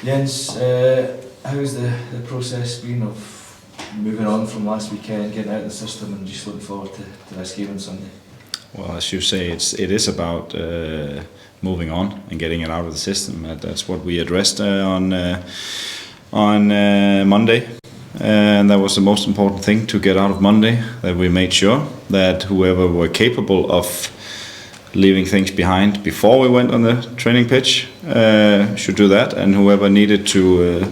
Jens, how's the process been of moving on from last weekend, getting out of the system, and just looking forward to this game on Sunday? Well, as you say, it is about moving on and getting it out of the system. That's what we addressed on Monday, and that was the most important thing to get out of Monday. That we made sure that whoever were capable of leaving things behind before we went on the training pitch should do that, and whoever needed to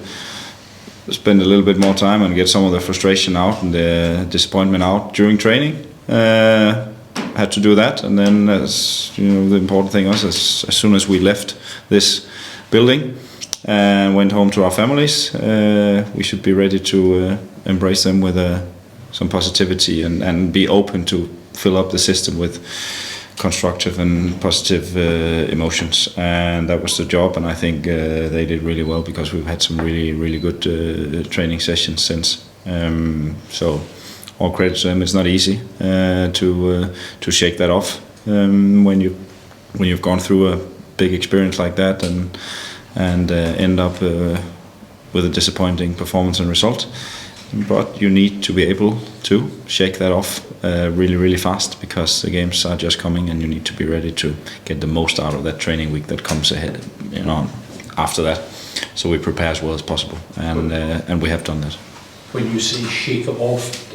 spend a little bit more time and get some of the frustration out and the disappointment out during training had to do that. And then, as you know, the important thing was as soon as we left this building and went home to our families, we should be ready to embrace them with some positivity and be open to fill up the system with constructive and positive emotions. And that was the job, and I think they did really well, because we've had some really good training sessions since. So all credit to them. It's not easy to shake that off when you've gone through a big experience like that and end up with a disappointing performance and result. But you need to be able to shake that off really fast, because the games are just coming, and you need to be ready to get the most out of that training week that comes ahead, after that. So we prepare as well as possible, and we have done that. When you say shake it off,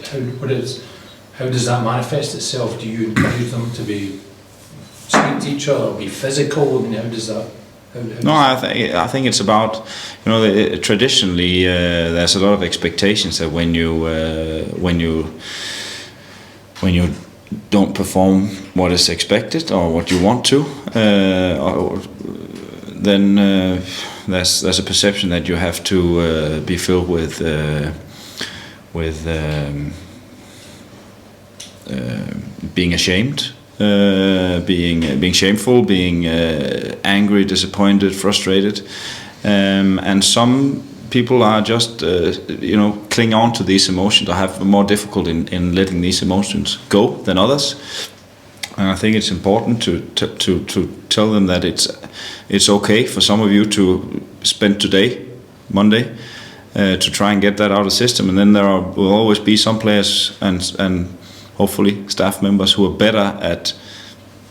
how does that manifest itself? Do you encourage them to speak to each other, or be physical? I mean, how does that? I think it's about, traditionally there's a lot of expectations that when you don't perform what is expected or what you want to, then there's a perception that you have to be filled with being ashamed. Being shameful, being angry, disappointed, frustrated, and some people are just cling on to these emotions, or have more difficult in letting these emotions go than others. And I think it's important to tell them that it's okay for some of you to spend today, Monday, to try and get that out of the system, and then will always be some players and hopefully staff members who are better at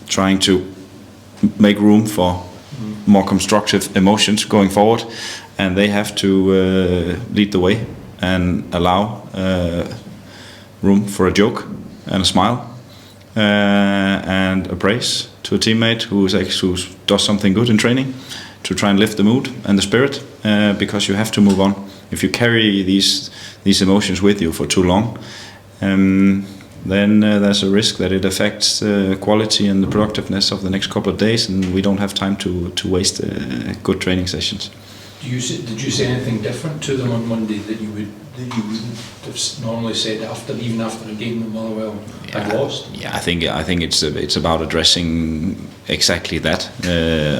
trying to make room for more constructive emotions going forward, and they have to lead the way and allow room for a joke and a smile and a praise to a teammate who does something good in training, to try and lift the mood and the spirit, because you have to move on. If you carry these emotions with you for too long, then there's a risk that it affects the quality and the productiveness of the next couple of days, and we don't have time to waste good training sessions. Did you say anything different to them on Monday that you wouldn't have normally said after a game that Motherwell had lost? Yeah, I think it's about addressing exactly that.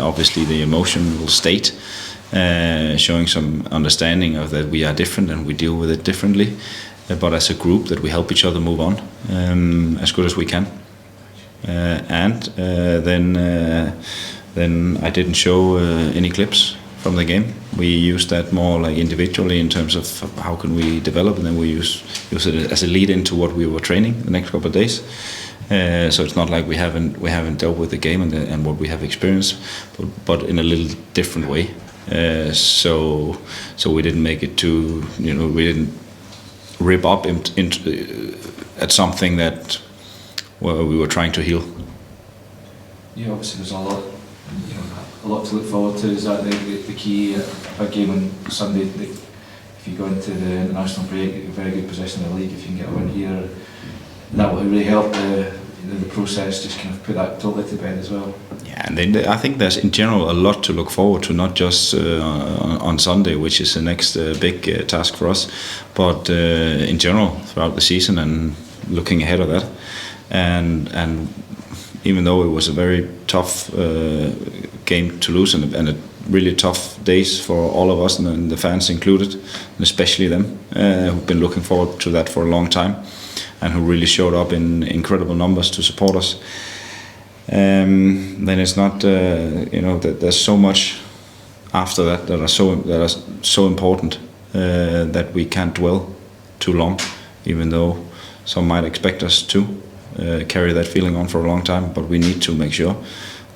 Obviously, the emotional state, showing some understanding of that we are different and we deal with it differently. But as a group, that we help each other move on as good as we can. Then I didn't show any clips from the game. We used that more like individually in terms of how can we develop, and then we use it as a lead into what we were training the next couple of days. So it's not like we haven't dealt with the game and what we have experienced, but in a little different way. So we didn't make it too, we didn't rip up at something that we were trying to heal. Yeah, obviously there's a lot to look forward to. Is that the key big game on Sunday? If you go into the international break, you're in a very good position in the league. If you can get a win here, that will really help the process. Just kind of put that totally to bed as well. Yeah, and then I think there's in general a lot to look forward to, not just on Sunday, which is the next big task for us, but in general throughout the season and looking ahead of that. And even though it was a very tough game to lose and a really tough days for all of us and the fans included, and especially them who've been looking forward to that for a long time and who really showed up in incredible numbers to support us. Then it's not, that there's so much after that are so important that we can't dwell too long, even though some might expect us to carry that feeling on for a long time. But we need to make sure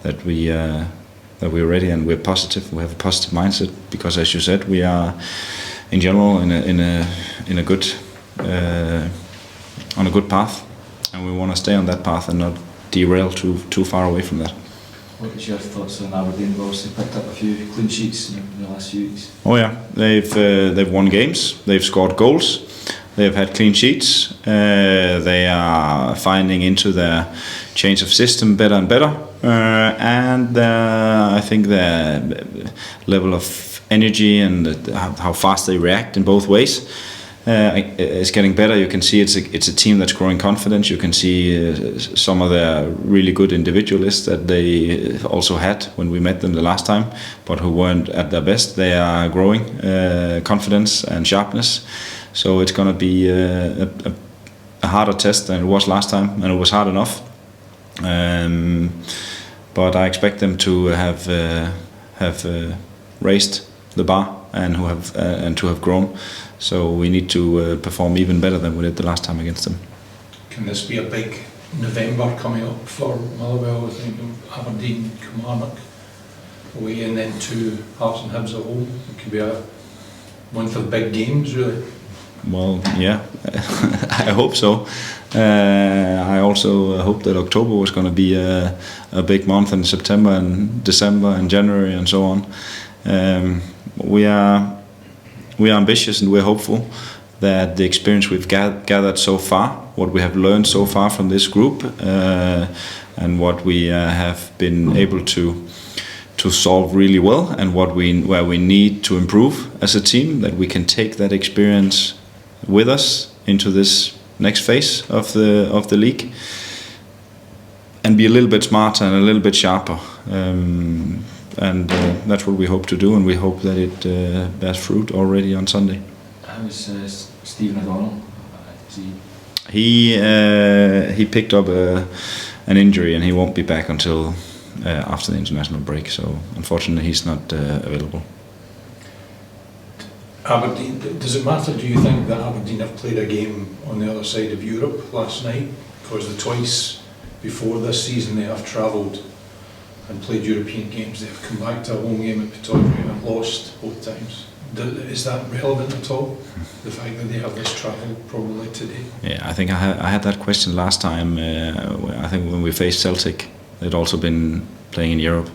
that we're ready and we're positive. We have a positive mindset because, as you said, we are in general in a good on a good path, and we want to stay on that path and not derail too far away from that. What is your thoughts on Aberdeen? They've obviously picked up a few clean sheets in the last few weeks. Oh yeah, they've won games, they've scored goals, they've had clean sheets. They are finding into their change of system better and better, and I think their level of energy and how fast they react in both ways is getting better. You can see it's a team that's growing confidence. You can see some of their really good individualists that they also had when we met them the last time, but who weren't at their best. They are growing confidence and sharpness. So it's going to be a harder test than it was last time, and it was hard enough. But I expect them to have raised the bar and to have grown. So we need to perform even better than we did the last time against them. Can this be a big November coming up for Motherwell? I think Aberdeen, Kilmarnock away, and then 2 Hearts and Hibs at home. It could be a month of big games, really. Well, yeah, I hope so. I also hope that October was going to be a big month, and September and December and January and so on. We are ambitious, and we're hopeful that the experience we've gathered so far, what we have learned so far from this group, and what we have been able to solve really well, and where we need to improve as a team, that we can take that experience with us into this next phase of the league and be a little bit smarter and a little bit sharper. And that's what we hope to do, and we hope that it bears fruit already on Sunday. How is Stephen O'Donnell? He picked up an injury, and he won't be back until after the international break. So unfortunately, he's not available. Aberdeen, does it matter, do you think, that Aberdeen have played a game on the other side of Europe last night? Because the twice before this season they have travelled and played European games. They've come back to a home game at Pittodrie and lost both times. Is that relevant at all? The fact that they have this travel probably today? Yeah, I think I had that question last time. I think when we faced Celtic, they'd also been playing in Europe.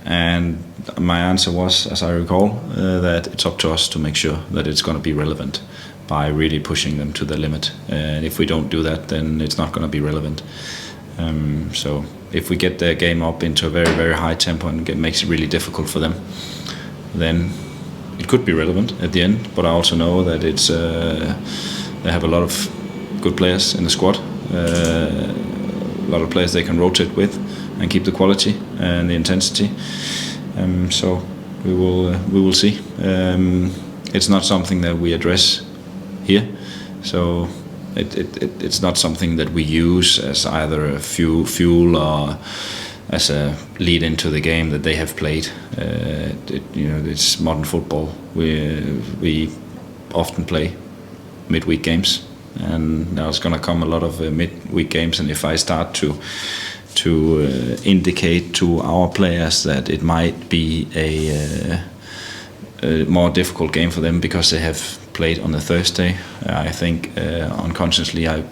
And my answer was, as I recall, that it's up to us to make sure that it's going to be relevant by really pushing them to the limit. And if we don't do that, then it's not going to be relevant. So if we get their game up into a very, very high tempo and it makes it really difficult for them, then it could be relevant at the end. But I also know that it's they have a lot of good players in the squad, a lot of players they can rotate with and keep the quality and the intensity. So we will see. It's not something that we address here. So it's not something that we use as either a fuel or as a lead into the game that they have played. It's modern football. We often play midweek games, and now it's going to come a lot of midweek games. And if I start to indicate to our players that it might be a more difficult game for them because they have played on the Thursday, I think unconsciously I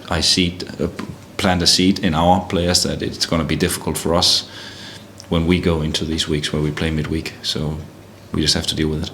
plant a seed in our players that it's going to be difficult for us when we go into these weeks where we play midweek. So we just have to deal with it.